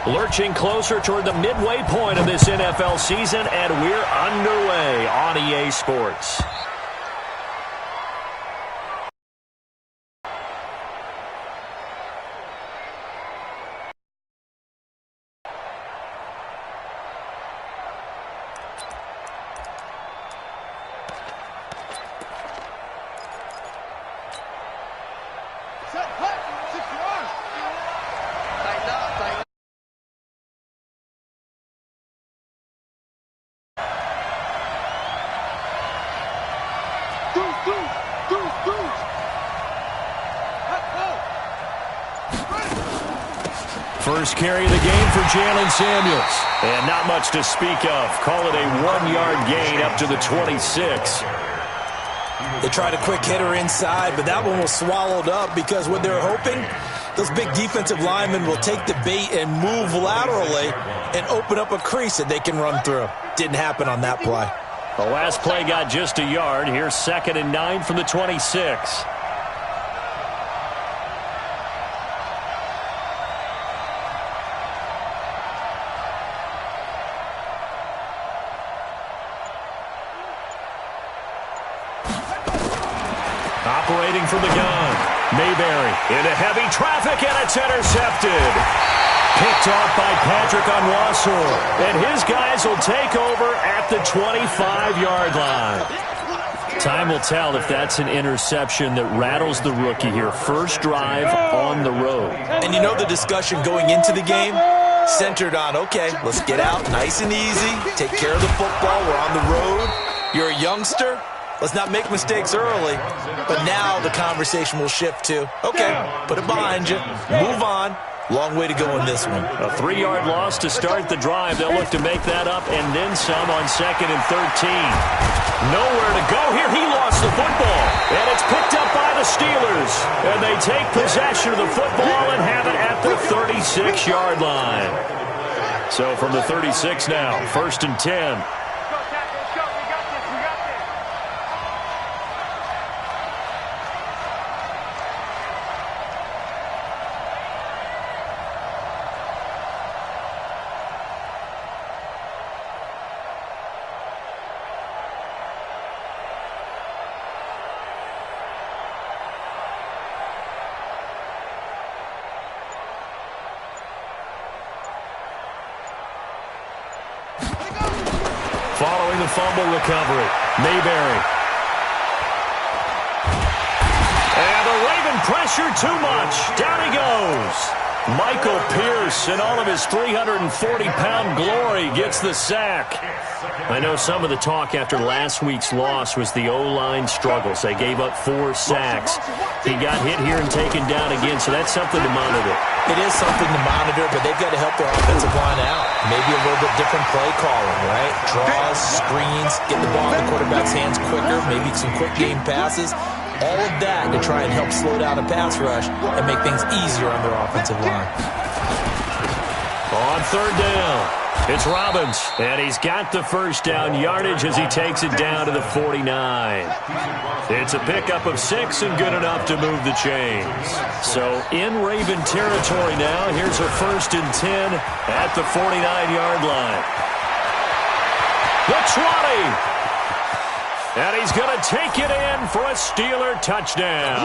Lurching closer toward the midway point of this NFL season, and we're underway on EA Sports. First carry of the game for Jalen Samuels. And not much to speak of. Call it a 1-yard gain up to the 26. They tried a quick hitter inside, but that one was swallowed up because what they're hoping, those big defensive linemen will take the bait and move laterally and open up a crease that they can run through. Didn't happen on that play. The last play got just a yard. Here's 2nd and 9 from the 26. Operating from the gun, Mayberry into heavy traffic, and it's intercepted. Picked off by Patrick Onwuasor, and his guys will take over at the 25-yard line. Time will tell if that's an interception that rattles the rookie here. First drive on the road. And you know the discussion going into the game? Centered on, okay, let's get out nice and easy, take care of the football, we're on the road. You're a youngster. Let's not make mistakes early. But now the conversation will shift to, okay, put it behind you, move on. Long way to go in this one. A 3-yard loss to start the drive. They'll look to make that up and then some on 2nd and 13. Nowhere to go here. He lost the football. And it's picked up by the Steelers. And they take possession of the football and have it at the 36-yard line. So from the 36 now, 1st and 10. Following the fumble recovery, Mayberry. And the Raven pressure too much. Down he goes. Michael Pierce, in all of his 340-pound glory, gets the sack. I know some of the talk after last week's loss was the O-line struggles. They gave up 4 sacks. He got hit here and taken down again, so that's something to monitor. It is something to monitor, but they've got to help their offensive line out. Maybe a little bit different play calling, right? Draws, screens, get the ball in the quarterback's hands quicker, maybe some quick game passes. All of that to try and help slow down a pass rush and make things easier on their offensive line. On 3rd down, it's Robbins, and he's got the first down yardage as he takes it down to the 49. It's a pickup of 6 and good enough to move the chains. So in Raven territory now, here's a 1st and 10 at the 49-yard line. The 20. And he's going to take it in for a Steeler touchdown.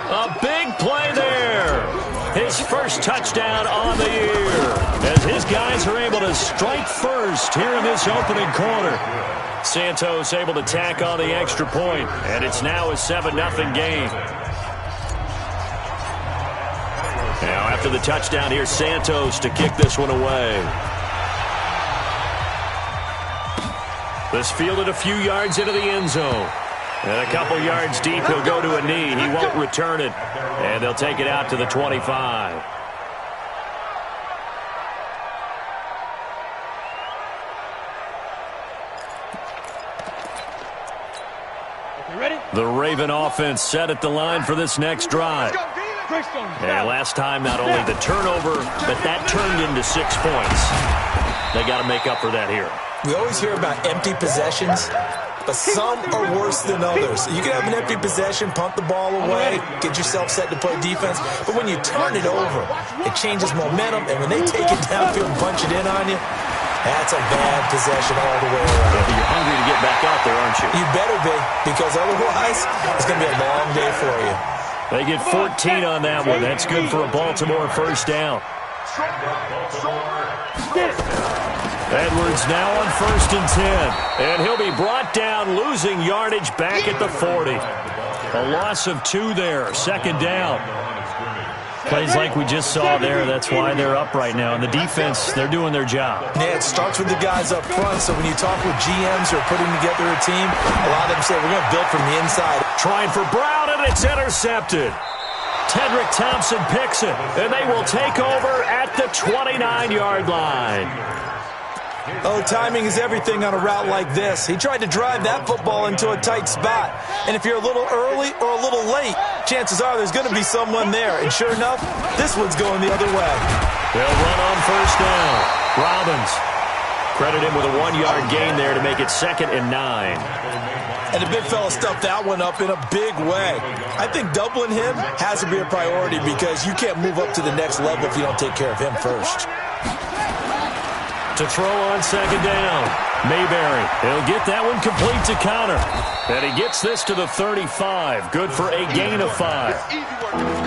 A big play there. His first touchdown on the year as his guys are able to strike first here in this opening quarter. Santos able to tack on the extra point, and it's now a 7-0 game. Now after the touchdown, here's Santos to kick this one away. This fielded a few yards into the end zone. And a couple yards deep, he'll go to a knee. He won't return it. And they'll take it out to the 25. The Raven offense set at the line for this next drive. And last time, not only the turnover, but that turned into 6 points. They got to make up for that here. We always hear about empty possessions, but some are worse than others. You can have an empty possession, punt the ball away, get yourself set to play defense, but when you turn it over, it changes momentum, and when they take it downfield and punch it in on you, that's a bad possession all the way around. Yeah, but you're hungry to get back out there, aren't you? You better be, because otherwise it's going to be a long day for you. They get 14 on that one. That's good for a Baltimore first down. Edwards now on 1st and 10. And he'll be brought down, losing yardage back at the 40. A loss of 2 there. 2nd down. Plays like we just saw there. That's why they're up right now. And the defense, they're doing their job. Yeah, it starts with the guys up front. So when you talk with GMs who are putting together a team, a lot of them say, we're going to build from the inside. Trying for Brown, and it's intercepted. Tedrick Thompson picks it, and they will take over at the 29-yard line. Oh, timing is everything on a route like this. He tried to drive that football into a tight spot. And if you're a little early or a little late, chances are there's going to be someone there. And sure enough, this one's going the other way. They'll run on 1st down. Robbins. Credit him with a 1-yard gain there to make it 2nd and 9. And the big fella stuffed that one up in a big way. I think doubling him has to be a priority because you can't move up to the next level if you don't take care of him first. To throw on 2nd down. Mayberry. He'll get that one complete to Connor. And he gets this to the 35. Good for a gain of 5.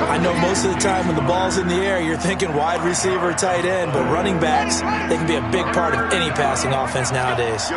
I know most of the time when the ball's in the air, you're thinking wide receiver, tight end, but running backs, they can be a big part of any passing offense nowadays.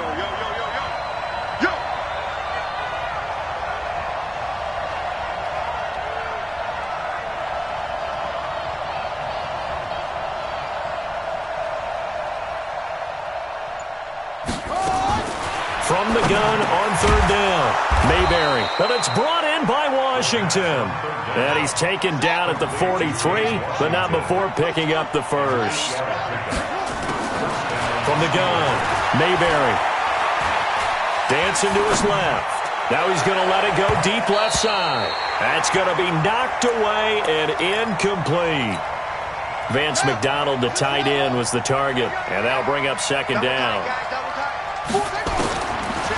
From the gun on 3rd down. Mayberry. But it's brought in by Washington. And he's taken down at the 43, but not before picking up the 1st. From the gun, Mayberry. Dancing to his left. Now he's going to let it go deep left side. That's going to be knocked away and incomplete. Vance McDonald, the tight end, was the target. And that'll bring up 2nd down.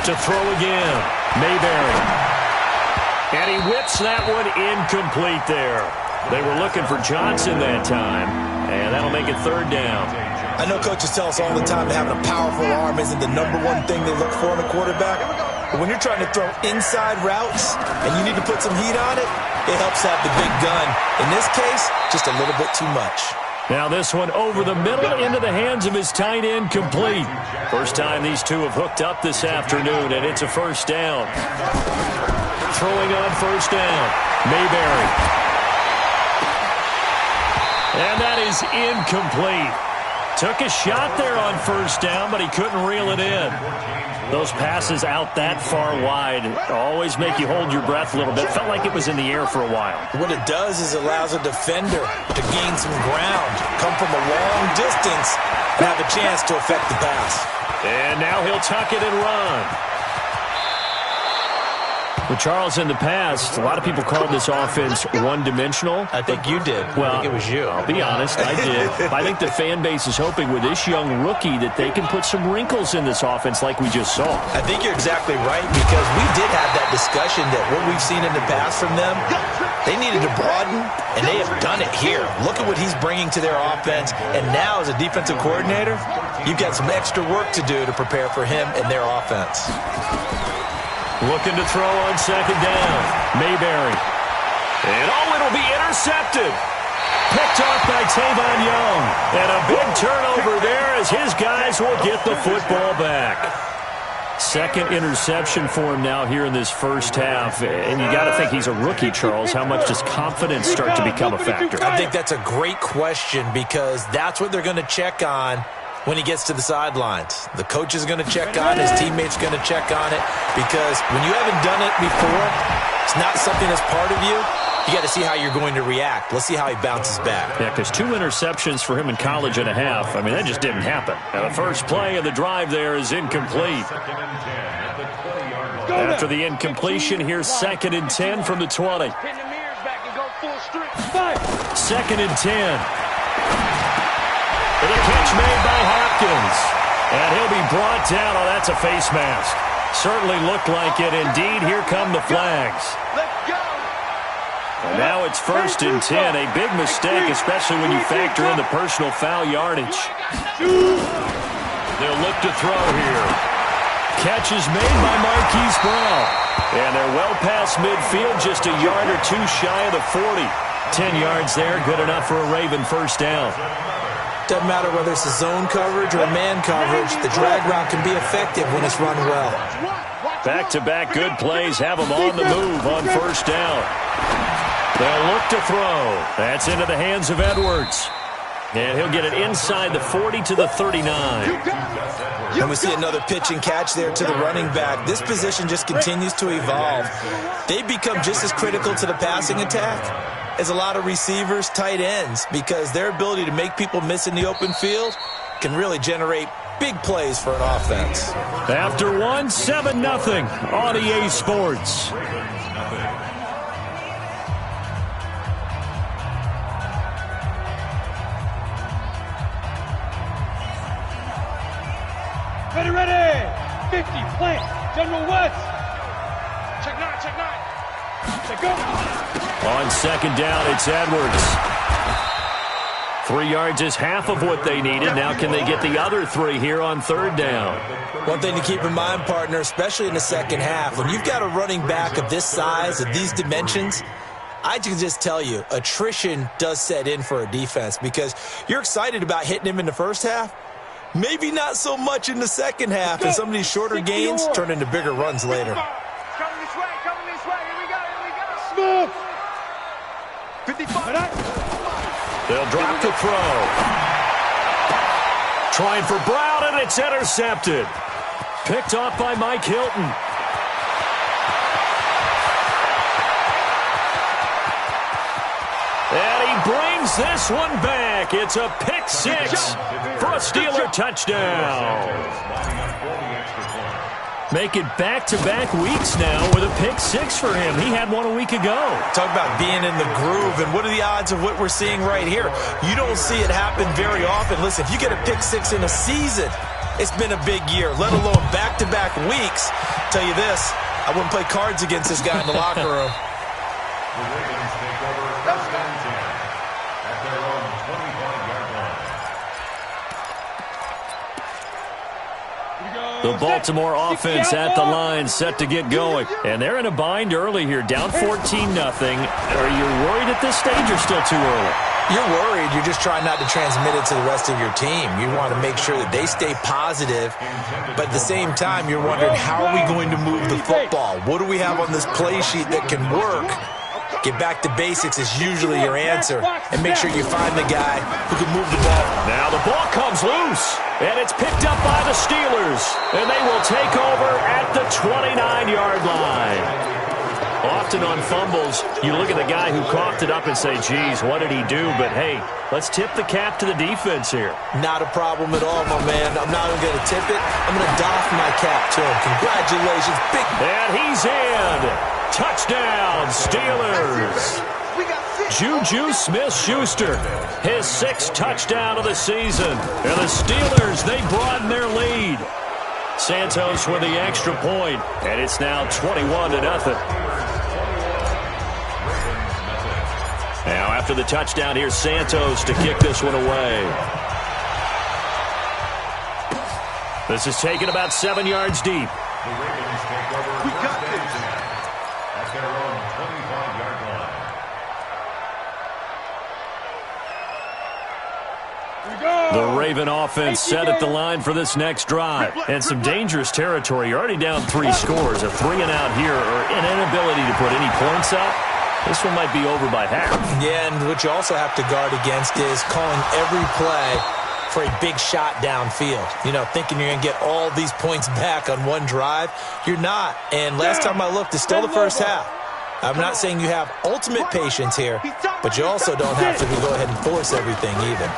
To throw again, Mayberry. And he whips that one incomplete there. They were looking for Johnson that time, and that'll make it 3rd down. I know coaches tell us all the time that having a powerful arm isn't the #1 thing they look for in a quarterback. But when you're trying to throw inside routes and you need to put some heat on it, it helps have the big gun. In this case, just a little bit too much. Now this one over the middle into the hands of his tight end, complete. First time these two have hooked up this afternoon, and it's a 1st down. Throwing on 1st down, Mayberry. And that is incomplete. Took a shot there on 1st down, but he couldn't reel it in. Those passes out that far wide always make you hold your breath a little bit. Felt like it was in the air for a while. What it does is it allows a defender to gain some ground, come from a long distance, and have a chance to affect the pass. And now he'll tuck it and run. Well, Charles, in the past, a lot of people called this offense one-dimensional. I think you did. Well, I think it was you. I'll be honest, I did. I think the fan base is hoping with this young rookie that they can put some wrinkles in this offense like we just saw. I think you're exactly right because we did have that discussion that what we've seen in the past from them, they needed to broaden, and they have done it here. Look at what he's bringing to their offense, and now as a defensive coordinator, you've got some extra work to do to prepare for him and their offense. Looking to throw on 2nd down. Mayberry. And it'll be intercepted. Picked off by Tavon Young. And a big turnover there as his guys will get the football back. 2nd interception for him now here in this first half. And you got to think he's a rookie, Charles. How much does confidence start to become a factor? I think that's a great question because that's what they're going to check on when he gets to the sidelines. The coach is going to check on it. His teammates are going to check on it because when you haven't done it before, it's not something that's part of you. You got to see how you're going to react. Let's see how he bounces back. Yeah, because 2 interceptions for him in college and a half. I mean, that just didn't happen. Now, the first play of the drive there is incomplete. After the incompletion, here's 2nd and 10 from the 20. 2nd and 10. And a catch made by Hopkins. And he'll be brought down. Oh, that's a face mask. certainly looked like it. Indeed, here come the flags. And now it's 1st and 10. A big mistake, especially when you factor in the personal foul yardage. They'll look to throw here. Catch is made by Marquise Brown. And they're well past midfield, just a yard or two shy of the 40. 10 yards there, good enough for a Raven first down. Doesn't matter whether it's a zone coverage or man coverage. The drag route can be effective when it's run well. Back-to-back good plays have them on the move on first down. They'll look to throw. That's into the hands of Edwards. And he'll get it inside the 40 to the 39. And we see another pitch and catch there to the running back. This position just continues to evolve. They become just as critical to the passing attack as a lot of receivers, tight ends, because their ability to make people miss in the open field can really generate big plays for an offense. After one, 7-0 on EA Sports. Ready. 50, plant. General West. Check 9. Check go. On second down, it's Edwards. 3 yards is half of what they needed. Now can they get the other 3 here on third down? One thing to keep in mind, partner, especially in the second half, when you've got a running back of this size, of these dimensions, I can just tell you, attrition does set in for a defense because you're excited about hitting him in the first half. Maybe not so much in the second half, and some of these shorter gains turn into bigger runs later. Coming this way. Here we go. Smooth. 55. They'll drop the throw. Trying for Brown, and it's intercepted. Picked off by Mike Hilton. And he brings this one back. It's a pick six for a Steeler touchdown. Make it back-to-back weeks now with a pick six for him. He had one a week ago. Talk about being in the groove, and what are the odds of what we're seeing right here? You don't see it happen very often. Listen, if you get a pick six in a season, it's been a big year, let alone back-to-back weeks. Tell you this, I wouldn't play cards against this guy in the locker room. The Baltimore offense at the line, set to get going. And they're in a bind early here, down 14-0. Are you worried at this stage or still too early? You're worried. You're just trying not to transmit it to the rest of your team. You want to make sure that they stay positive. But at the same time, you're wondering, how are we going to move the football? What do we have on this play sheet that can work? Get back to basics is usually your answer. And make sure you find the guy who can move the ball. Now the ball comes loose. And it's picked up by the Steelers. And they will take over at the 29-yard line. Often on fumbles, you look at the guy who coughed it up and say, geez, what did he do? But, hey, let's tip the cap to the defense here. Not a problem at all, my man. I'm not even going to tip it. I'm going to doff my cap to him. Congratulations. Big. And he's in. Touchdown, Steelers. Juju Smith-Schuster, his 6th touchdown of the season. And the Steelers, they broaden their lead. Santos with the extra point, and it's now 21-0. Now after the touchdown, here's Santos to kick this one away. This is taken about 7 yards deep. We got this. At their own 25-yard line. The Raven offense set at the line for this next drive. And some dangerous territory. You're already down 3 scores. A 3-and-out here, or an inability to put any points up. This one might be over by half. Yeah, and what you also have to guard against is calling every play for a big shot downfield. You know, thinking you're going to get all these points back on one drive. You're not. And last time I looked, it's still the first half. I'm not saying you have ultimate patience here, but you also don't have to go ahead and force everything either.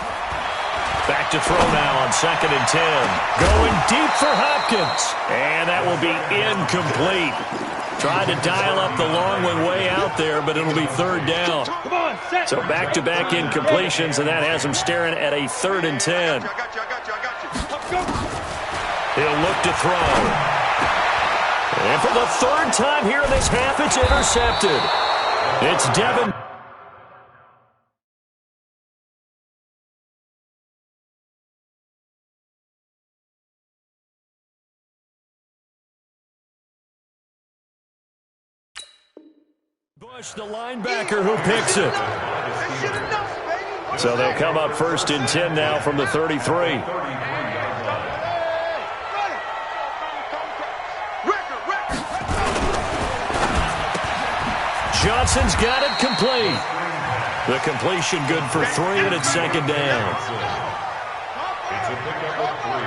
Back to throw now on 2nd and 10. Going deep for Hopkins. And that will be incomplete. Trying to dial up the long one way out there, but it'll be 3rd down. So back-to-back incompletions, and that has him staring at a 3rd and 10. He'll look to throw. And for the third time here in this half, it's intercepted. It's Devin. Bush, the linebacker, who picks it. So they'll come up 1st and 10 now from the 33. Johnson's got it complete. The completion good for 3, and it's 2nd down. It's a pickup of 3.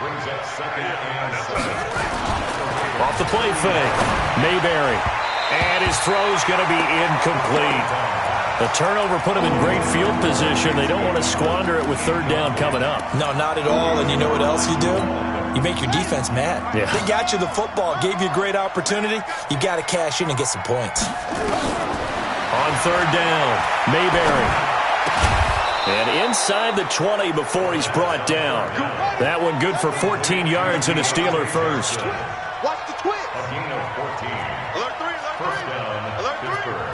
Brings up 2nd and 7. Off the play fake, Mayberry. And his throw's going to be incomplete. The turnover put him in great field position. They don't want to squander it with 3rd down coming up. No, not at all. And you know what else you do? You make your defense mad. Yeah. They got you the football, gave you a great opportunity. You got to cash in and get some points. On 3rd down, Mayberry. And inside the 20 before he's brought down. That one good for 14 yards and a Steeler first. Watch the twist. A gain of 14. Alert 3, alert 3. First down, Alert 3. Pittsburgh.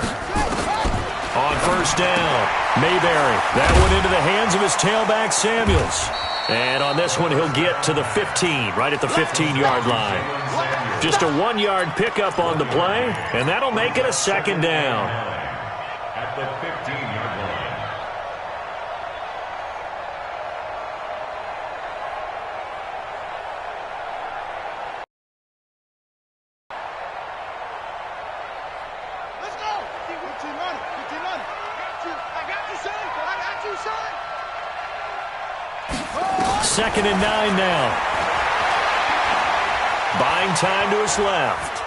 On 1st down, Mayberry. That one into the hands of his tailback, Samuels. And on this one, he'll get to the 15, right at the 15-yard line. Just a 1-yard pickup on the play, and that'll make it a 2nd down. At the 15-yard line. Let's go. 15 on it. 15 on it. I got you, son. I got you, son. 2nd and 9 now. Buying time to his left.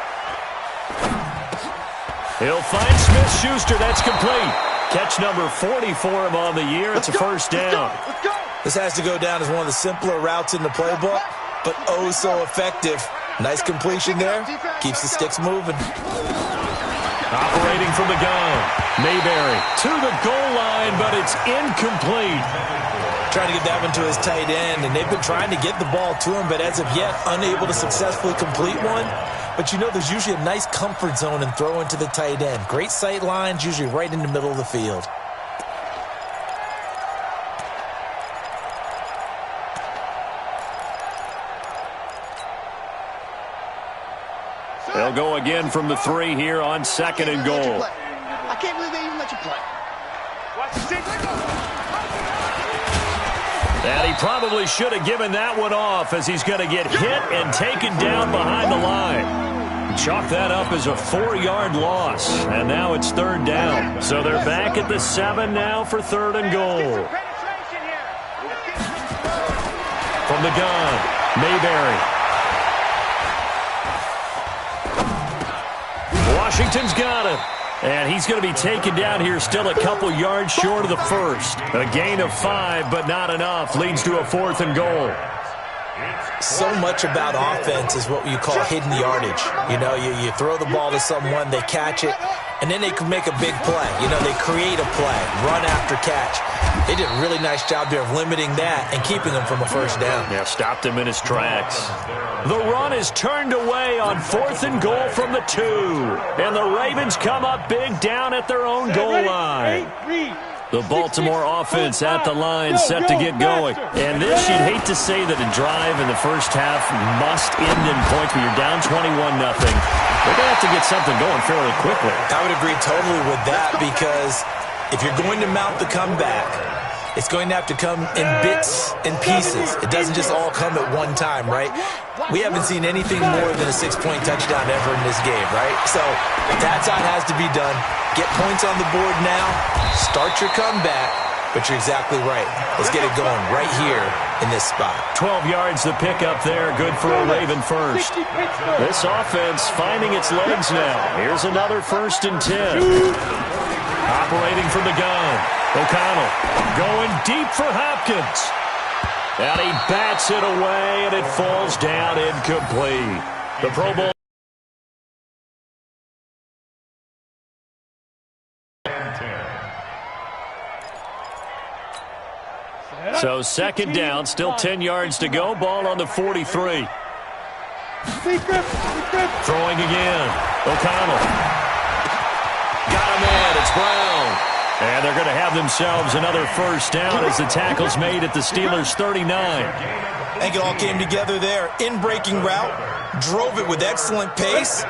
He'll find Smith-Schuster. That's complete. Catch number 40 for him on the year. It's a 1st down. Let's go. This has to go down as one of the simpler routes in the playbook, but oh so effective. Nice completion there. Keeps the sticks moving. Operating from the gun. Mayberry to the goal line, but it's incomplete. Trying to get that one to his tight end, and they've been trying to get the ball to him, but as of yet, unable to successfully complete one. But you know there's usually a nice comfort zone in throwing to the tight end. Great sight lines, usually right in the middle of the field. They'll go again from the 3 here on 2nd and goal. I can't believe they even let you play. Watch the stick. And he probably should have given that one off as he's going to get hit and taken down behind the line. Chalk that up as a 4-yard loss, and now it's 3rd down. So they're back at the 7 now for 3rd and goal. From the gun, Mayberry. Washington's got it. And he's going to be taken down here still a couple yards short of the 1st. A gain of 5, but not enough. Leads to a 4th and goal. So much about offense is what you call hidden yardage. You know, you throw the ball to someone, they catch it, and then they can make a big play. You know, they create a play, run after catch. They did a really nice job there of limiting that and keeping him from a 1st down. Yeah, stopped him in his tracks. The run is turned away on 4th and goal from the 2. And the Ravens come up big down at their own goal line. The Baltimore offense at the line set to get going. And this, you'd hate to say that a drive in the first half must end in points when you're down 21-0. They're going to have to get something going fairly quickly. I would agree totally with that because if you're going to mount the comeback, it's going to have to come in bits and pieces. It doesn't just all come at one time, right? We haven't seen anything more than a 6-point touchdown ever in this game, right? So that's how it has to be done. Get points on the board now. Start your comeback. But you're exactly right. Let's get it going right here in this spot. 12 yards the pickup there. Good for a Raven first. This offense finding its legs now. Here's another 1st and 10. Operating from the gun. O'Connell going deep for Hopkins. And he bats it away, and it falls down incomplete. The Pro Bowl. So 2nd down, still 10 yards to go. Ball on the 43. Throwing again. O'Connell. Got a man. It's Brown. And they're going to have themselves another first down as the tackle's made at the Steelers' 39. I think it all came together there. In-breaking route. Drove it with excellent pace.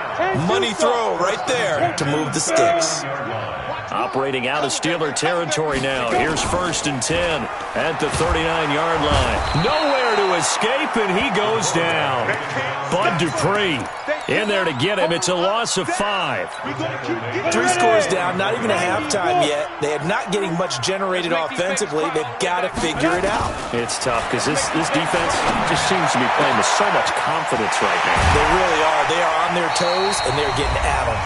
Money throw right there to move the sticks. Operating out of Steeler territory now. Here's 1st and 10 at the 39-yard line. Nowhere to escape, and he goes down. Bud Dupree in there to get him. It's a loss of 5. 3 scores down, not even a halftime yet. They are not getting much generated offensively. They've got to figure it out. It's tough because this defense just seems to be playing with so much confidence right now. They really are. They are on their toes, and they're getting at them.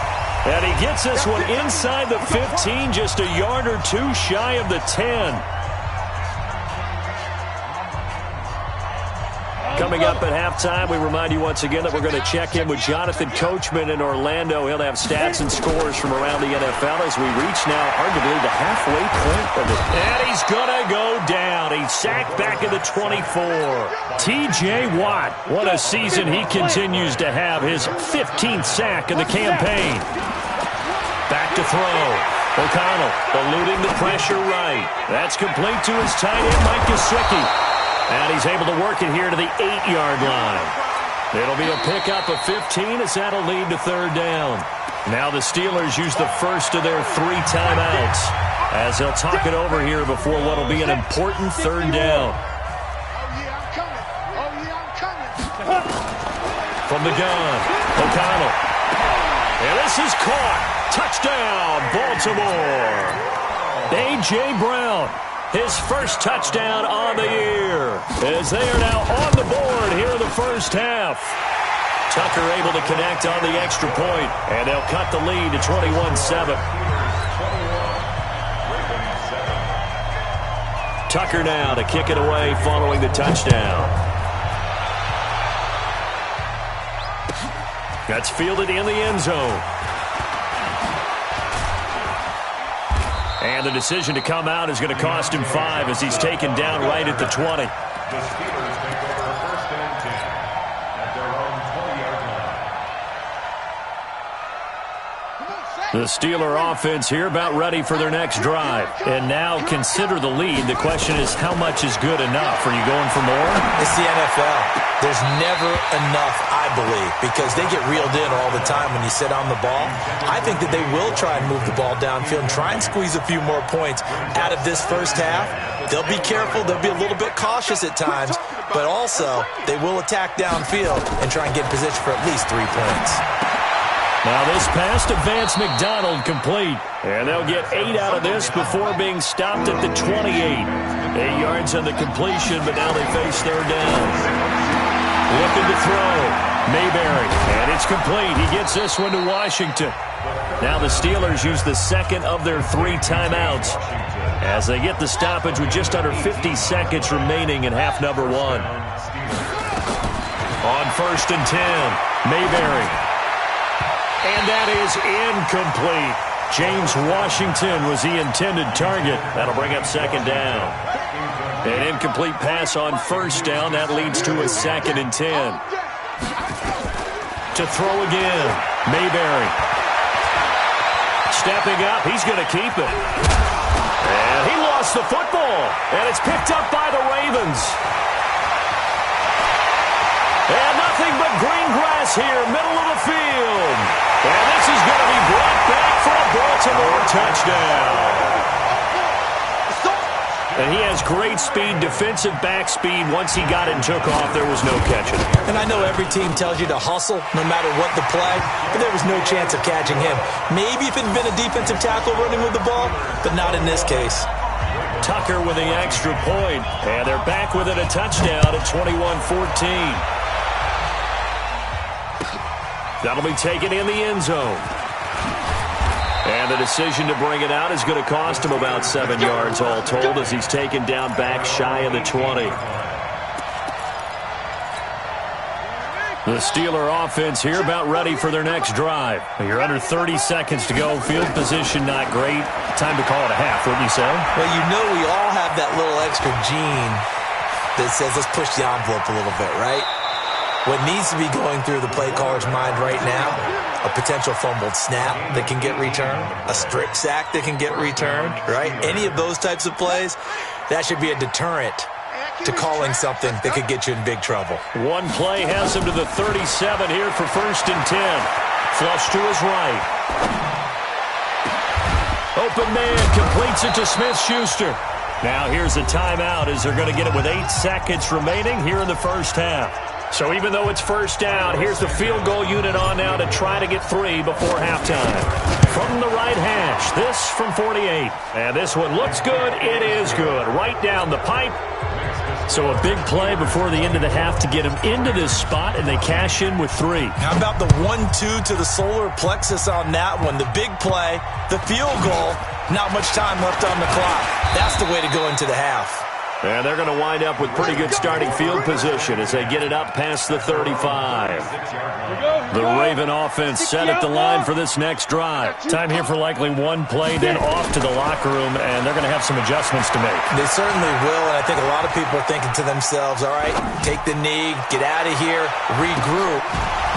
And he gets this one inside the 15, just a yard or two shy of the 10. Coming up at halftime, we remind you once again that we're going to check in with Jonathan Coachman in Orlando. He'll have stats and scores from around the NFL as we reach now, hard to believe, the halfway point of it. And he's going to go down. He's sacked back at the 24. T.J. Watt, what a season he continues to have. His 15th sack of the campaign. Back to throw. O'Connell eluding the pressure right. That's complete to his tight end, Mike Gesicki. And he's able to work it here to the 8-yard line. It'll be a pickup of 15 as that'll lead to 3rd down. Now the Steelers use the first of their 3 timeouts as they'll talk it over here before what will be an important 3rd down. From the gun, O'Connell. And this is caught. Touchdown, Baltimore. A.J. Brown, his first touchdown on the year, as they are now on the board here in the first half. Tucker able to connect on the extra point, and they'll cut the lead to 21-7. Tucker now to kick it away following the touchdown. That's fielded in the end zone. And the decision to come out is going to cost him 5 as he's taken down right at the 20. The Steelers take over 1st and 10 at their own 20-yard line. The Steeler offense here about ready for their next drive. And now consider the lead. The question is, how much is good enough? Are you going for more? It's the NFL. There's never enough, I believe, because they get reeled in all the time when you sit on the ball. I think that they will try and move the ball downfield and try and squeeze a few more points out of this first half. They'll be careful. They'll be a little bit cautious at times, but also they will attack downfield and try and get in position for at least 3 points. Now this pass to Vance McDonald complete. And they'll get 8 out of this before being stopped at the 28. 8 yards on the completion, but now they face 3rd down. Looking to throw. Mayberry. And it's complete. He gets this one to Washington. Now the Steelers use the 2nd of their 3 timeouts as they get the stoppage with just under 50 seconds remaining in half number 1. On 1st and 10, Mayberry. And that is incomplete. James Washington was the intended target. That'll bring up 2nd down. An incomplete pass on 1st down. That leads to a 2nd and 10. To throw again. Mayberry. Stepping up. He's going to keep it. And he lost the football. And it's picked up by the Ravens. And nothing but green grass here, middle of the field. And this is going to be brought back for a Baltimore touchdown. And he has great speed, defensive back speed. Once he got it and took off, there was no catching. And I know every team tells you to hustle no matter what the play, but there was no chance of catching him. Maybe if it had been a defensive tackle running with the ball, but not in this case. Tucker with the extra point, and they're back with it, a touchdown at 21-14. That'll be taken in the end zone. And the decision to bring it out is going to cost him about 7 yards all told as he's taken down back shy of the 20. The Steeler offense here about ready for their next drive. You're under 30 seconds to go. Field position not great. Time to call it a half, wouldn't you say? Well, you know we all have that little extra gene that says let's push the envelope a little bit, right? What needs to be going through the play caller's mind right now, a potential fumbled snap that can get returned, a strip sack that can get returned, right? Any of those types of plays, that should be a deterrent to calling something that could get you in big trouble. One play has him to the 37 here for 1st and 10. Flush to his right. Open man completes it to Smith-Schuster. Now here's a timeout as they're going to get it with 8 seconds remaining here in the first half. So even though it's first down, here's the field goal unit on now to try to get 3 before halftime. From the right hash, this from 48. And this one looks good. It is good. Right down the pipe. So a big play before the end of the half to get him into this spot, and they cash in with 3. How about the 1-2 to the solar plexus on that one? The big play, the field goal, not much time left on the clock. That's the way to go into the half. And they're going to wind up with pretty good starting field position as they get it up past the 35. The Raven offense set at the line for this next drive. Time here for likely one play, then off to the locker room, and they're going to have some adjustments to make. They certainly will, and I think a lot of people are thinking to themselves, all right, take the knee, get out of here, regroup.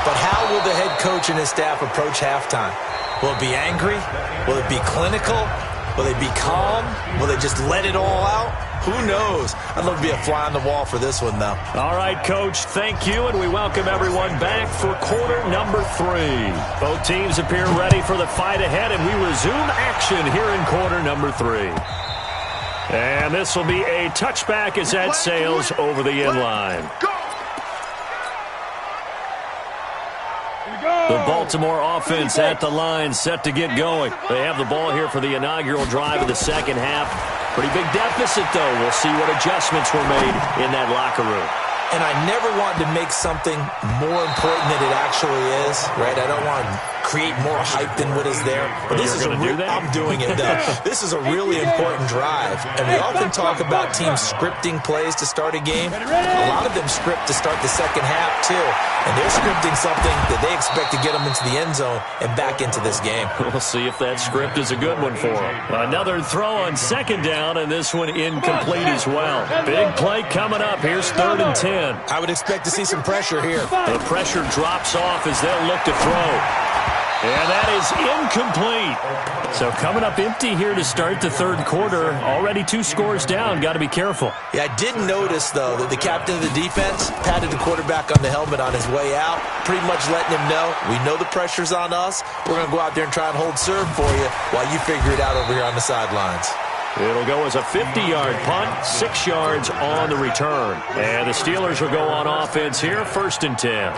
But how will the head coach and his staff approach halftime? Will it be angry? Will it be clinical? Will they be calm? Will they just let it all out? Who knows? I'd love to be a fly on the wall for this one, though. All right, Coach, thank you, and we welcome everyone back for quarter number 3. Both teams appear ready for the fight ahead, and we resume action here in quarter number 3. And this will be a touchback as that sails over the end line. The Baltimore offense at the line, set to get going. They have the ball here for the inaugural drive of the second half. Pretty big deficit, though. We'll see what adjustments were made in that locker room. And I never want to make something more important than it actually is, right? I don't want to create more hype than what is there. But this is I'm doing it, though. This is a really important drive. And we often talk about teams scripting plays to start a game. A lot of them script to start the second half, too. And they're scripting something that they expect to get them into the end zone and back into this game. We'll see if that script is a good one for them. Another throw on second down, and this one incomplete as well. Big play coming up. Here's 3rd and 10. I would expect to see some pressure here. The pressure drops off as they'll look to throw. And that is incomplete. So coming up empty here to start the third quarter. Already 2 scores down. Got to be careful. Yeah, I did notice, though, that the captain of the defense patted the quarterback on the helmet on his way out, pretty much letting him know, we know the pressure's on us. We're going to go out there and try and hold serve for you while you figure it out over here on the sidelines. It'll go as a 50-yard punt, 6 yards on the return. And the Steelers will go on offense here, 1st and 10.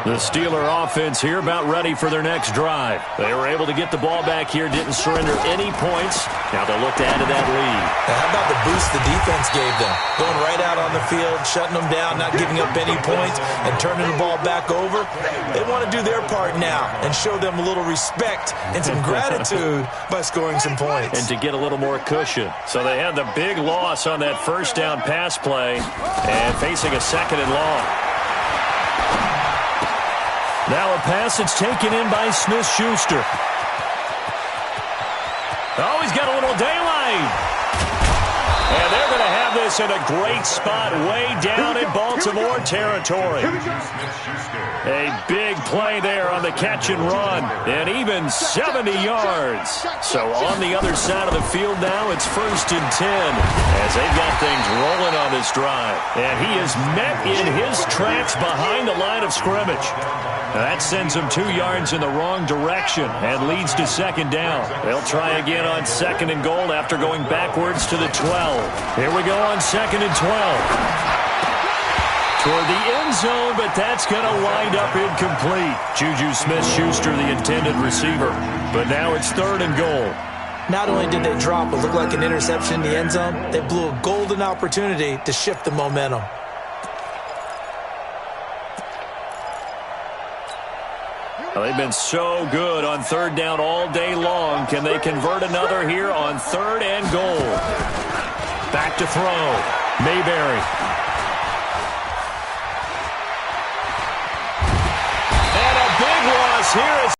The Steeler offense here about ready for their next drive. They were able to get the ball back here, didn't surrender any points. Now they'll look to add to that lead. Now how about the boost the defense gave them? Going right out on the field, shutting them down, not giving up any points, and turning the ball back over. They want to do their part now and show them a little respect and some gratitude by scoring some points. And to get a little more cushion. So they had the big loss on that first down pass play and facing a 2nd and long. Now a pass that's taken in by Smith-Schuster. Oh, he's got a little daylight. And they're going to have this in a great spot way down in Baltimore territory. A big play there on the catch and run. And even 70 yards. So on the other side of the field now, it's 1st and 10 as they've got things rolling on this drive. And he is met in his tracks behind the line of scrimmage. Now that sends him 2 yards in the wrong direction and leads to 2nd down. They'll try again on 2nd and goal after going backwards to the 12. Here we go on 2nd and 12. Toward the end zone, but that's going to wind up incomplete. Juju Smith-Schuster, the intended receiver. But now it's 3rd and goal. Not only did they drop what looked like an interception in the end zone, they blew a golden opportunity to shift the momentum. Well, they've been so good on 3rd down all day long. Can they convert another here on 3rd and goal? Back to throw. Mayberry. And a big loss here is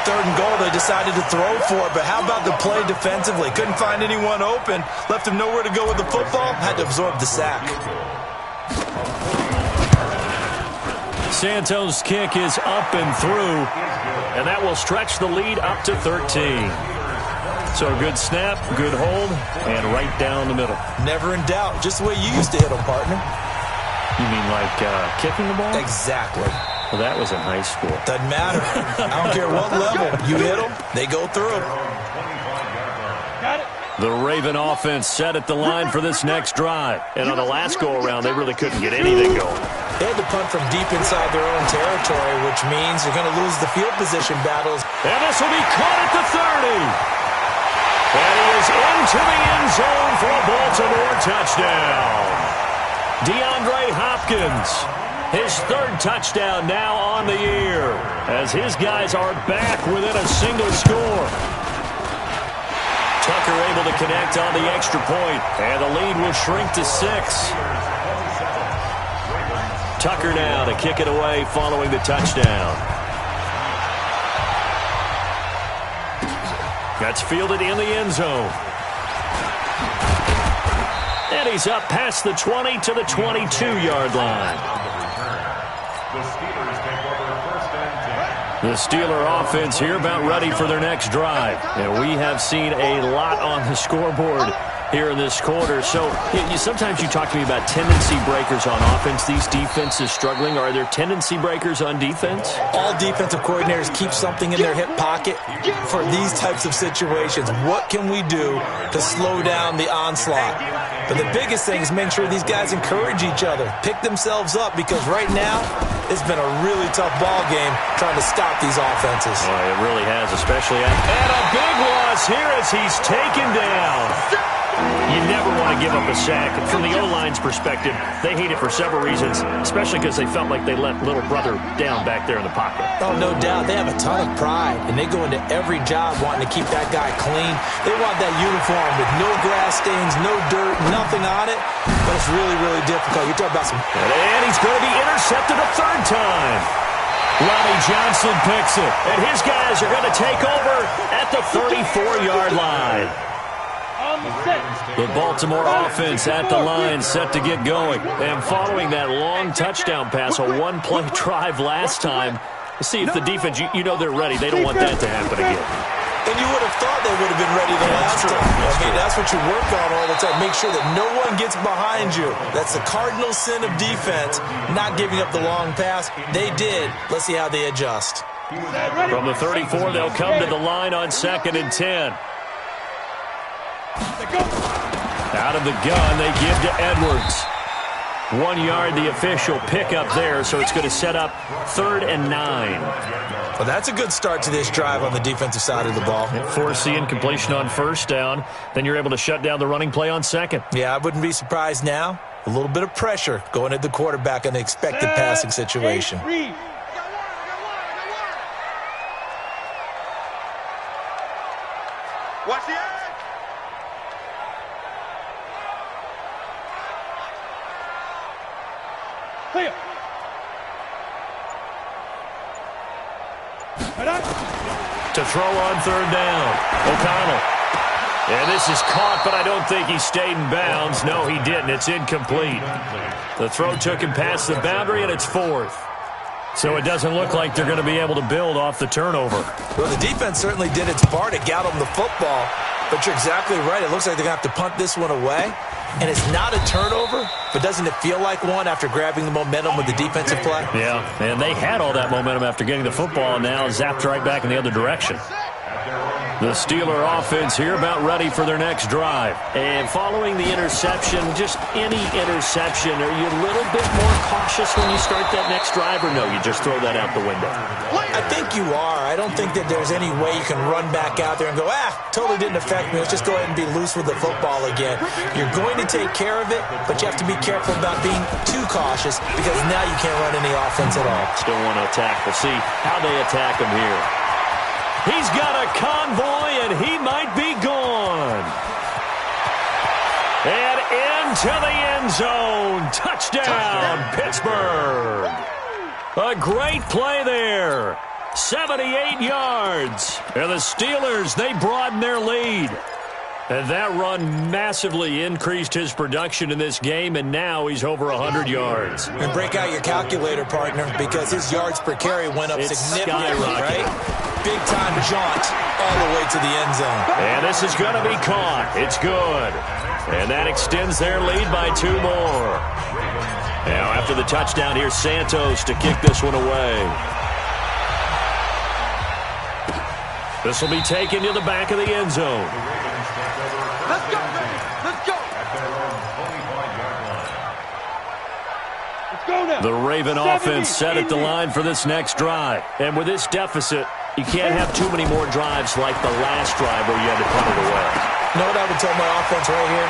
3rd and goal, they decided to throw for it, but how about the play defensively? Couldn't find anyone open, left him nowhere to go with the football, had to absorb the sack. Santos' kick is up and through, and that will stretch the lead up to 13. So a good snap, good hold, and right down the middle. Never in doubt. Just the way you used to hit them, partner. You mean like kicking the ball? Exactly. Well, that was in high school. Doesn't matter. I don't care what level. You hit them, they go through. Got it. The Raven offense set at the line for this next drive. And on the last go-around, they really couldn't get anything going. They had to punt from deep inside their own territory, which means they're going to lose the field position battles. And this will be caught at the 30. And he is into the end zone for a Baltimore touchdown. DeAndre Hopkins, his third touchdown now on the year, as his guys are back within a single score. Tucker able to connect on the extra point, and the lead will shrink to 6. Tucker now to kick it away following the touchdown. That's fielded in the end zone. And he's up past the 20 to the 22-yard line. The Steelers take over first and 10. The Steeler offense here about ready for their next drive. And we have seen a lot on the scoreboard here in this quarter. So sometimes you talk to me about tendency breakers on offense. These defenses struggling. Are there tendency breakers on defense? All defensive coordinators keep something in their hip pocket for these types of situations. What can we do to slow down the onslaught? But the biggest thing is make sure these guys encourage each other, pick themselves up, because right now it's been a really tough ball game trying to stop these offenses. Well, it really has, especially at a big loss here as he's taken down. You never want to give up a sack. From the O-line's perspective, they hate it for several reasons, especially because they felt like they let little brother down back there in the pocket. Oh, no doubt. They have a ton of pride, and they go into every job wanting to keep that guy clean. They want that uniform with no grass stains, no dirt, nothing on it, but it's really, really difficult. You're talking about some... And he's going to be intercepted a third time. Ronnie Johnson picks it, and his guys are going to take over at the 34-yard line. The Baltimore offense at the line set to get going. And following that long touchdown pass, a one-play drive last time, see if the defense, you know they're ready. They don't want that to happen again. And you would have thought they would have been ready the last time. I mean, that's what you work on all the time. Make sure that no one gets behind you. That's the cardinal sin of defense, not giving up the long pass. They did. Let's see how they adjust. From the 34, they'll come to the line on 2nd and 10. Out of the gun, they give to Edwards. 1 yard, the official pickup there, so it's going to set up 3rd and 9. Well, that's a good start to this drive on the defensive side of the ball. Force the incompletion on 1st down. Then you're able to shut down the running play on 2nd. Yeah, I wouldn't be surprised now. A little bit of pressure going at the quarterback in the expected passing situation. Watch the edge. Clear. To throw on 3rd down, O'Connell. And this is caught, but I don't think he stayed in bounds. No, he didn't. It's incomplete. The throw took him past the boundary, and it's 4th. So it doesn't look like they're going to be able to build off the turnover. Well, the defense certainly did its part to get them the football. But you're exactly right. It looks like they're going to have to punt this one away. And it's not a turnover, but doesn't it feel like one after grabbing the momentum with the defensive play? Yeah, and they had all that momentum after getting the football, and now zapped right back in the other direction. The Steeler offense here about ready for their next drive. And following the interception, just any interception, are you a little bit more cautious when you start that next drive, or no, you just throw that out the window? I think you are. I don't think that there's any way you can run back out there and go, totally didn't affect me. Let's just go ahead and be loose with the football again. You're going to take care of it, but you have to be careful about being too cautious because now you can't run any offense at all. Still want to attack. We'll see how they attack him here. He's got a convoy, and he might be gone. And into the end zone. Touchdown, Pittsburgh. A great play there. 78 yards. And the Steelers, they broaden their lead. And that run massively increased his production in this game, and now he's over 100 yards. And break out your calculator, partner, because his yards per carry went up significantly, right? Big-time jaunt all the way to the end zone. And this is going to be caught. It's good. And that extends their lead by 2 more. Now, after the touchdown, here's Santos to kick this one away. This will be taken to the back of the end zone. Let's go, baby. Let's go. Let's go now. The Raven offense set at the line for this next drive. And with this deficit, you can't have too many more drives like the last drive where you had to punt it away. You know what I would tell my offense right here?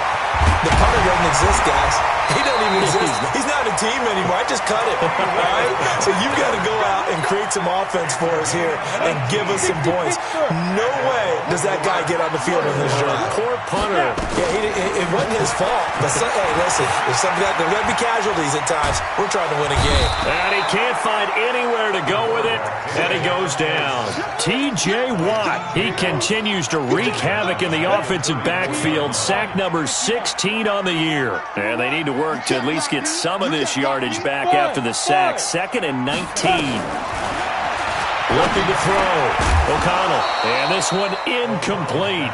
The punter doesn't exist, guys. He doesn't even exist. He's not a team anymore. I just cut it, all right? So you've got to go out and create some offense for us here and give us some points. No way does that guy get on the field on this drive. Poor punter. Yeah, it wasn't his fault. But hey, listen, there's something that there will be casualties at times. We're trying to win a game. And he can't find anywhere to go with it, and he goes down. T.J. Watt, he continues to wreak havoc in the offensive backfield. Sack number 16 on the year. And they need to work to at least get some of this yardage back after the sack. 2nd and 19. Looking to throw. O'Connell. And this one incomplete.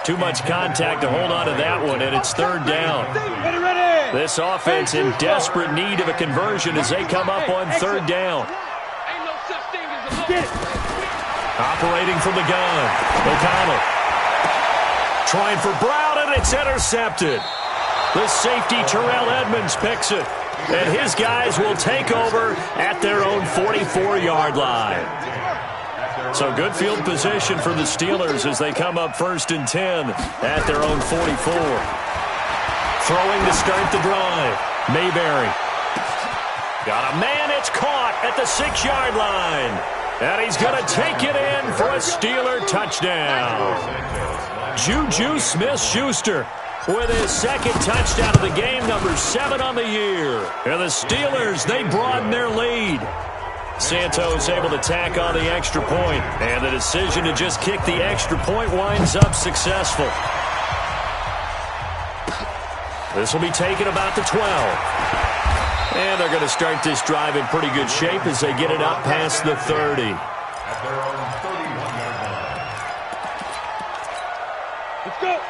Too much contact to hold on to that one, and it's 3rd down. This offense in desperate need of a conversion as they come up on 3rd down. Operating from the gun. O'Connell. Trying for Brown, and it's intercepted. The safety, Terrell Edmonds, picks it. And his guys will take over at their own 44-yard line. So good field position for the Steelers as they come up 1st and 10 at their own 44. Throwing to start the drive. Mayberry. Got a man, it's caught at the 6-yard line. And he's going to take it in for a Steeler touchdown. Juju Smith-Schuster with his 2nd touchdown of the game, number 7 on the year. And the Steelers, they broaden their lead. Santos able to tack on the extra point, and the decision to just kick the extra point winds up successful. This will be taken about the 12. And they're going to start this drive in pretty good shape as they get it up past the 30.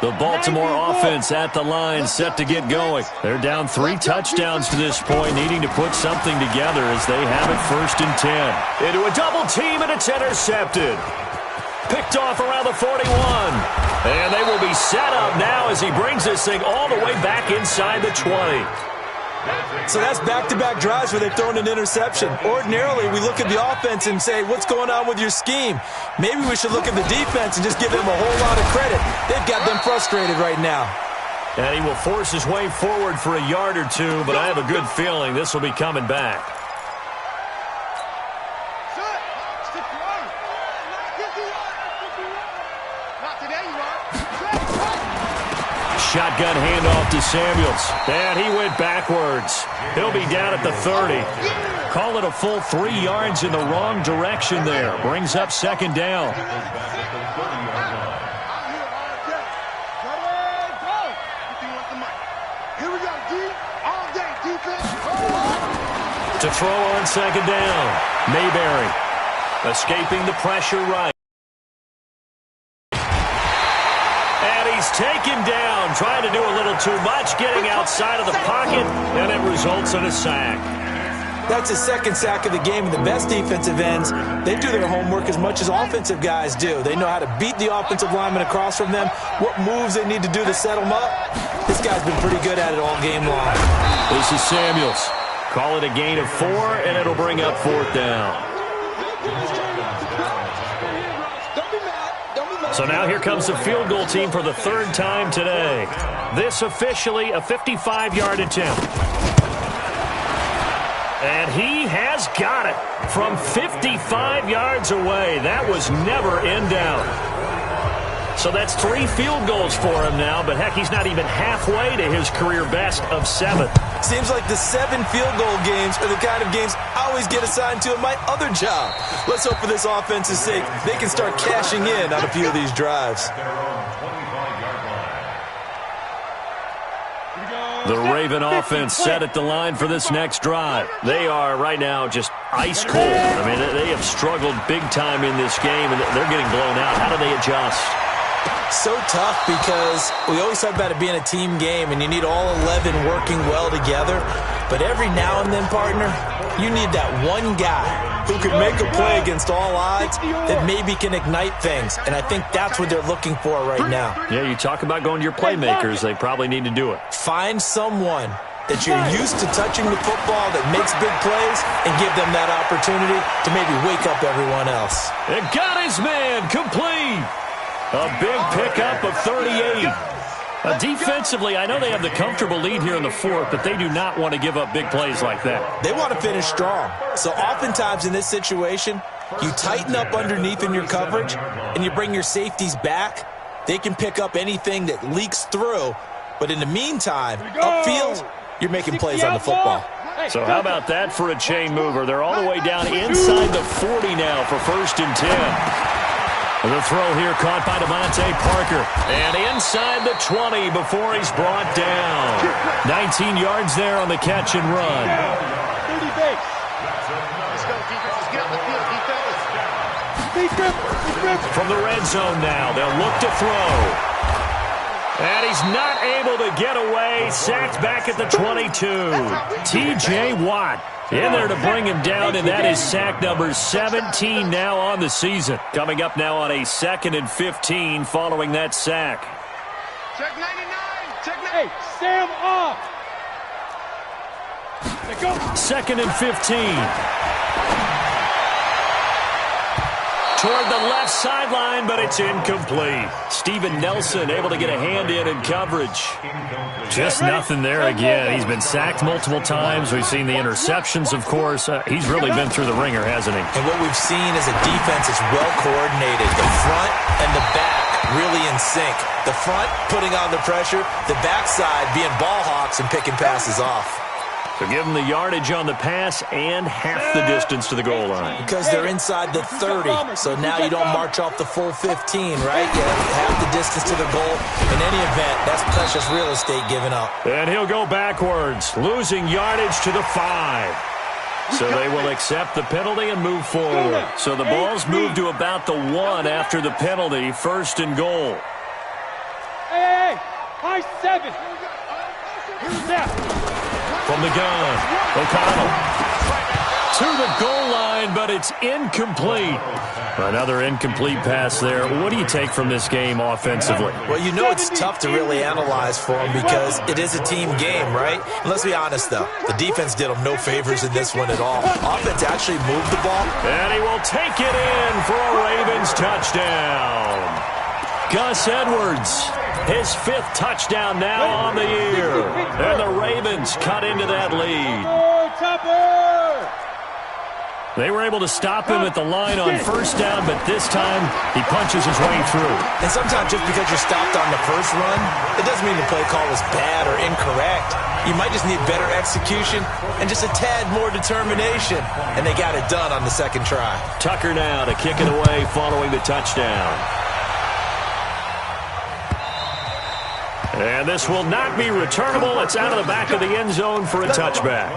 The Baltimore offense at the line, set to get going. They're down 3 touchdowns to this point, needing to put something together as they have it 1st and 10. Into a double team, and it's intercepted. Picked off around the 41. And they will be set up now as he brings this thing all the way back inside the 20. So that's back-to-back drives where they've thrown an interception. Ordinarily, we look at the offense and say, what's going on with your scheme? Maybe we should look at the defense and just give them a whole lot of credit. They've got them frustrated right now. And he will force his way forward for a yard or two, but I have a good feeling this will be coming back. Shotgun handoff to Samuels. And he went backwards. He'll be down at the 30. Call it a full 3 yards in the wrong direction there. Brings up 2nd down. To throw on 2nd down. Mayberry escaping the pressure right. He's taken down, trying to do a little too much, getting outside of the pocket, and it results in a sack. That's his 2nd sack of the game, and the best defensive ends, they do their homework as much as offensive guys do. They know how to beat the offensive lineman across from them, what moves they need to do to set them up. This guy's been pretty good at it all game long. This is Samuels. Call it a gain of 4, and it'll bring up 4th down. So now here comes the field goal team for the 3rd time today. This officially a 55-yard attempt. And he has got it from 55 yards away. That was never in doubt. So that's 3 field goals for him now, but heck, he's not even halfway to his career best of 7. Seems like the 7 field goal games are the kind of games I always get assigned to in my other job. Let's hope for this offense's sake they can start cashing in on a few of these drives. The Raven offense set at the line for this next drive. They are right now just ice cold. I mean, they have struggled big time in this game, and they're getting blown out. How do they adjust? So tough because we always talk about it being a team game, and you need all 11 working well together. But every now and then, partner, you need that one guy who can make a play against all odds that maybe can ignite things. And I think that's what they're looking for right now. Yeah, you talk about going to your playmakers. They probably need to do it. Find someone that you're used to touching the football that makes big plays and give them that opportunity to maybe wake up everyone else. It got his man complete. A big pickup of 38. Defensively, I know they have the comfortable lead here in the fourth, but they do not want to give up big plays like that. They want to finish strong. So oftentimes in this situation, you tighten up underneath in your coverage and you bring your safeties back. They can pick up anything that leaks through. But in the meantime, upfield, you're making plays on the football. So how about that for a chain mover? They're all the way down inside the 40 now for 1st and 10. The throw here caught by Devontae Parker. And inside the 20 before he's brought down. 19 yards there on the catch and run. 30 base. Let's go, defense. Let's get on the field, defense. From the red zone now, they'll look to throw. And he's not able to get away. Sacked back at the 22. T.J. Watt in there to bring him down, and that is sack number 17 now on the season. Coming up now on a 2nd and 15 following that sack. Check 99. Check 9. Hey, Sam off. Let's go. 2nd and 15. Toward the left sideline, but it's incomplete. Steven Nelson able to get a hand in coverage. Just nothing there again. He's been sacked multiple times. We've seen the interceptions, of course. He's really been through the ringer, hasn't he? And what we've seen is a defense is well coordinated. The front and the back really in sync. The front putting on the pressure, the backside being ball hawks and picking passes off. So give them the yardage on the pass and half the distance to the goal line. Because they're inside the 30, so now you don't march off the full 15, right? You have half the distance to the goal. In any event, that's precious real estate given up. And he'll go backwards, losing yardage to the 5. So they will accept the penalty and move forward. So the ball's moved to about the 1 after the penalty, 1st and goal. Hey, high 7. Here's that. From the gun, O'Connell to the goal line, but it's incomplete. Another incomplete pass there. What do you take from this game offensively? Well, you know it's tough to really analyze for them because it is a team game, right? And let's be honest, though. The defense did them no favors in this one at all. Offense actually moved the ball. And he will take it in for a Ravens touchdown. Gus Edwards, his 5th touchdown now on the year. And the Ravens cut into that lead. They were able to stop him at the line on 1st down, but this time he punches his way through. And sometimes just because you're stopped on the first run, it doesn't mean the play call was bad or incorrect. You might just need better execution and just a tad more determination. And they got it done on the 2nd try. Tucker now to kick it away following the touchdown. And this will not be returnable. It's out of the back of the end zone for a touchback.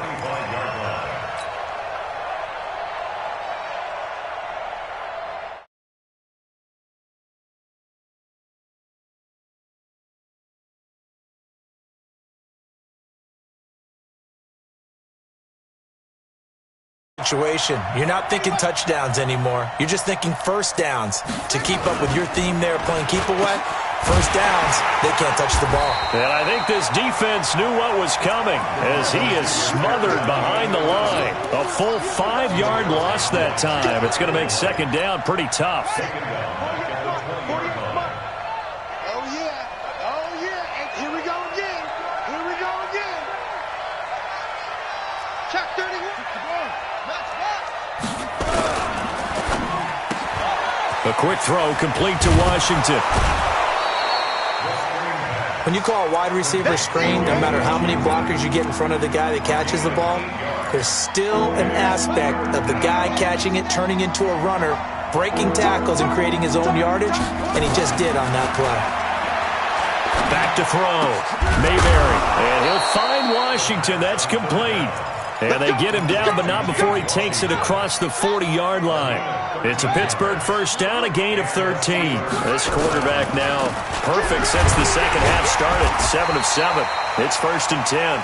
You're not thinking touchdowns anymore. You're just thinking 1st downs. To keep up with your theme there playing keep away, 1st downs, they can't touch the ball. And I think this defense knew what was coming as he is smothered behind the line. A full 5-yard loss that time. It's going to make 2nd down pretty tough. Oh, yeah. Oh, yeah. And here we go again. Here we go again. Check 31. A quick throw complete to Washington. When you call a wide receiver screen, no matter how many blockers you get in front of the guy that catches the ball, there's still an aspect of the guy catching it, turning into a runner, breaking tackles and creating his own yardage, and he just did on that play. Back Back to throw. Mayberry. And he'll find Washington. That's complete. And they get him down, but not before he takes it across the 40-yard line. It's a Pittsburgh first down, a gain of 13. This quarterback now perfect since the second half started. 7 of 7. It's first and 10.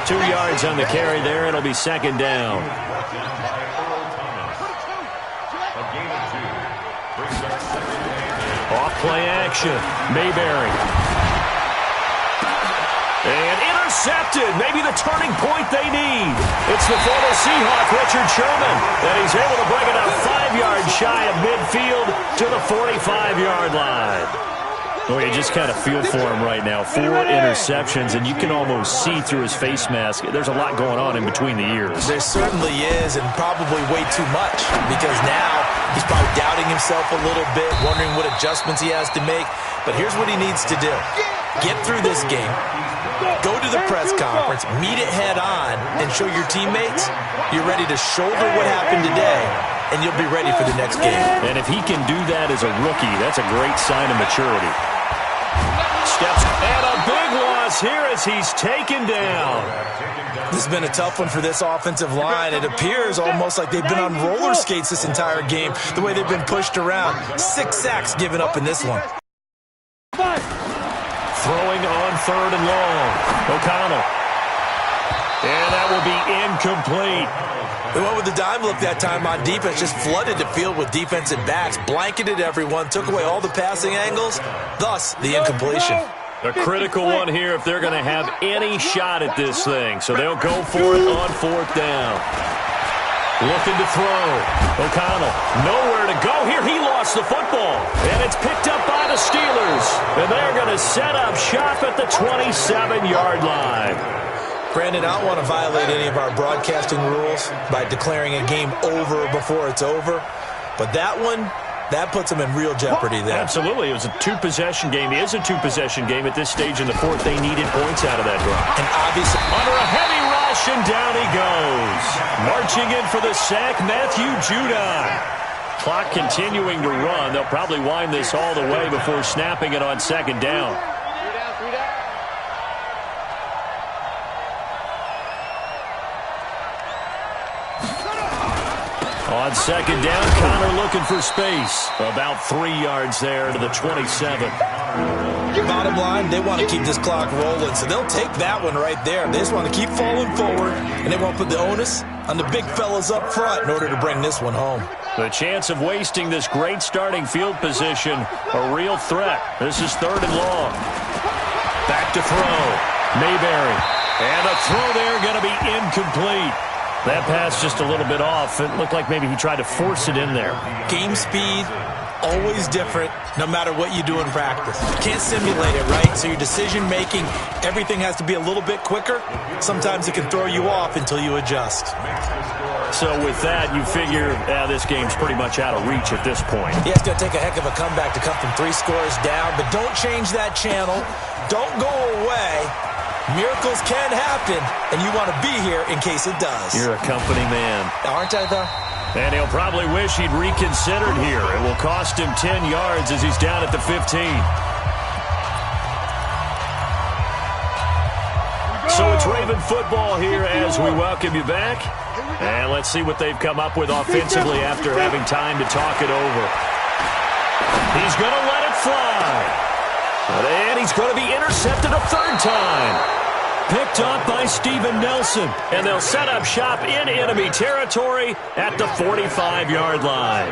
2 yards on the carry there. It'll be second down. Off play action. Mayberry. And intercepted. Maybe the turning point they need. It's the former Seahawk, Richard Sherman. And he's able to bring it up 5 yards shy of midfield to the 45-yard line. Well, you just kind of feel for him right now. 4 interceptions, and you can almost see through his face mask. There's a lot going on in between the ears. There certainly is, and probably way too much, because now he's probably doubting himself a little bit, wondering what adjustments he has to make. But here's what he needs to do. Get through this game, go to the press conference, meet it head on, and show your teammates you're ready to shoulder what happened today, and you'll be ready for the next game. And if he can do that as a rookie, that's a great sign of maturity. Steps, and a big loss here as he's taken down. This has been a tough one for this offensive line. It appears almost like they've been on roller skates this entire game, the way they've been pushed around. 6 sacks given up in this one. Throwing on 3rd and long. O'Connell. And that will be incomplete. They went with the dime look that time on defense, just flooded the field with defensive backs, blanketed everyone, took away all the passing angles, thus the incompletion. A critical one here if they're going to have any shot at this thing. So they'll go for it on 4th down. Looking to throw. O'Connell, nowhere to go here. He lost the football. And it's picked up by the Steelers. And they're going to set up shop at the 27-yard line. Brandon, I don't want to violate any of our broadcasting rules by declaring a game over before it's over. But that one, that puts them in real jeopardy there. Absolutely. It was a 2-possession game. It is a 2-possession game at this stage in the 4th. They needed points out of that drive. And obviously, under a heavy rush, and down he goes. Marching in for the sack, Matthew Judon. Clock continuing to run. They'll probably wind this all the way before snapping it on 2nd down. On 2nd down, Connor looking for space. About 3 yards there to the 27. Bottom line, they want to keep this clock rolling, so they'll take that one right there. They just want to keep falling forward, and they won't put the onus on the big fellas up front in order to bring this one home. The chance of wasting this great starting field position, a real threat. This is 3rd and long. Back to throw. Mayberry. And a throw there going to be incomplete. That pass just a little bit off. It looked like maybe he tried to force it in there. Game speed, always different, no matter what you do in practice. You can't simulate it, right? So your decision-making, everything has to be a little bit quicker. Sometimes it can throw you off until you adjust. So with that, you figure this game's pretty much out of reach at this point. Yeah, it's going to take a heck of a comeback to come from 3 scores down, but don't change that channel. Don't go away. Miracles can happen, and you want to be here in case it does. You're a company man. Aren't I, though? And he'll probably wish he'd reconsidered here. It will cost him 10 yards as he's down at the 15. So it's Raven football here as we welcome you back. And let's see what they've come up with offensively after having time to talk it over. He's going to let it fly. And he's going to be intercepted a 3rd time. Picked up by Steven Nelson. And they'll set up shop in enemy territory at the 45-yard line.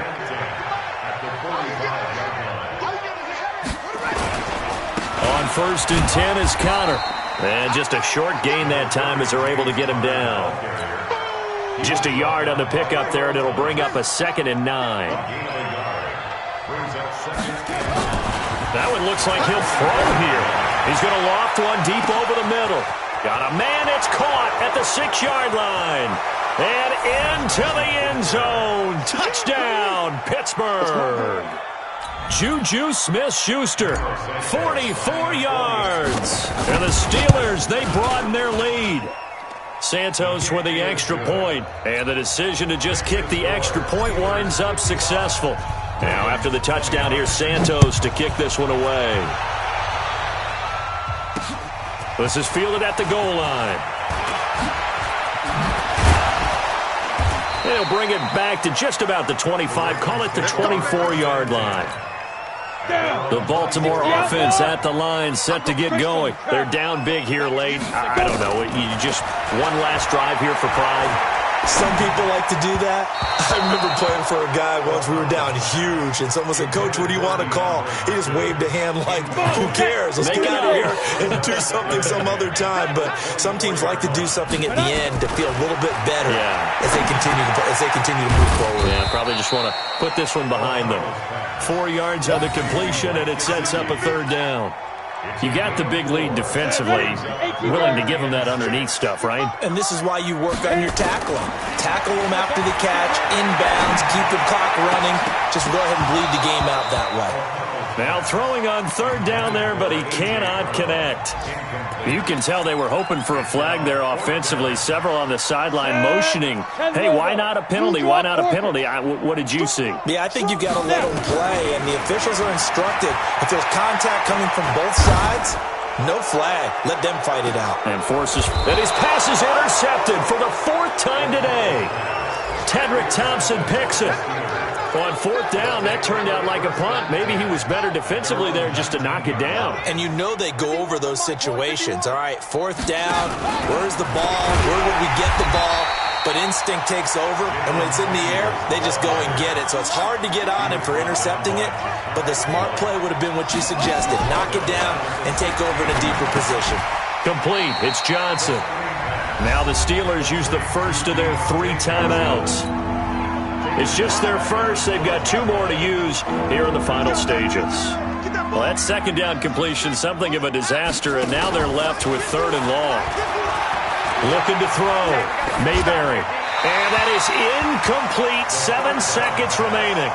On 1st and 10 is Connor. And just a short gain that time as they're able to get him down. Just a yard on the pickup there, and it'll bring up a 2nd and 9. That one looks like he'll throw here. He's going to loft one deep over the middle. Got a man, it's caught at the 6-yard line. And into the end zone. Touchdown, Pittsburgh. Juju Smith-Schuster, 44 yards. And the Steelers, they broaden their lead. Santos with the extra point. And the decision to just kick the extra point winds up successful. Now after the touchdown, here's Santos to kick this one away. This is fielded at the goal line. They'll bring it back to just about the 25. Call it the 24-yard line. The Baltimore offense at the line, set to get going. They're down big here late. I don't know. You just one last drive here for pride. Some people like to do that. I remember playing for a guy once. We were down huge, and someone said, "Coach, what do you want to call?" He just waved a hand like, "Who cares? Let's get out of here and do something some other time." But some teams like to do something at the end to feel a little bit better as they continue to move forward. Yeah, probably just want to put this one behind them. 4 yards on the completion, and it sets up a third down. You got the big lead defensively, willing to give them that underneath stuff, right? And this is why you work on your tackling. Tackle them after the catch, inbounds, keep the clock running. Just go ahead and bleed the game out that way. Now throwing on third down there, but he cannot connect. You can tell they were hoping for a flag there offensively. Several on the sideline motioning. Hey, why not a penalty? Why not a penalty? What did you see? Yeah, I think you've got to let them play, and the officials are instructed. If there's contact coming from both sides, no flag. Let them fight it out. And forces, and his pass is intercepted for the 4th time today. Tedrick Thompson picks it. On 4th down, that turned out like a punt. Maybe he was better defensively there just to knock it down. And you know they go over those situations. All right, 4th down, where's the ball? Where would we get the ball? But instinct takes over, and when it's in the air, they just go and get it. So it's hard to get on him for intercepting it, but the smart play would have been what you suggested. Knock it down and take over in a deeper position. Complete. It's Johnson. Now the Steelers use the first of their 3 timeouts. It's just their first. They've got 2 more to use here in the final stages. Well, that second down completion, something of a disaster, and now they're left with 3rd and long. Looking to throw. Mayberry. And that is incomplete. 7 seconds remaining.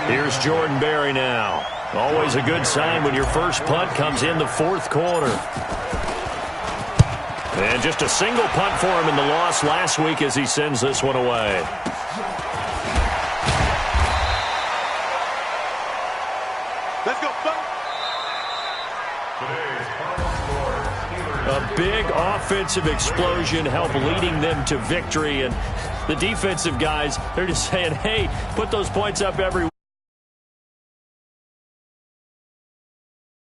Here's Jordan Berry now. Always a good sign when your first punt comes in the 4th quarter. And just a single punt for him in the loss last week as he sends this one away. Let's go, A big offensive explosion helped leading them to victory. And the defensive guys, they're just saying, hey, put those points up every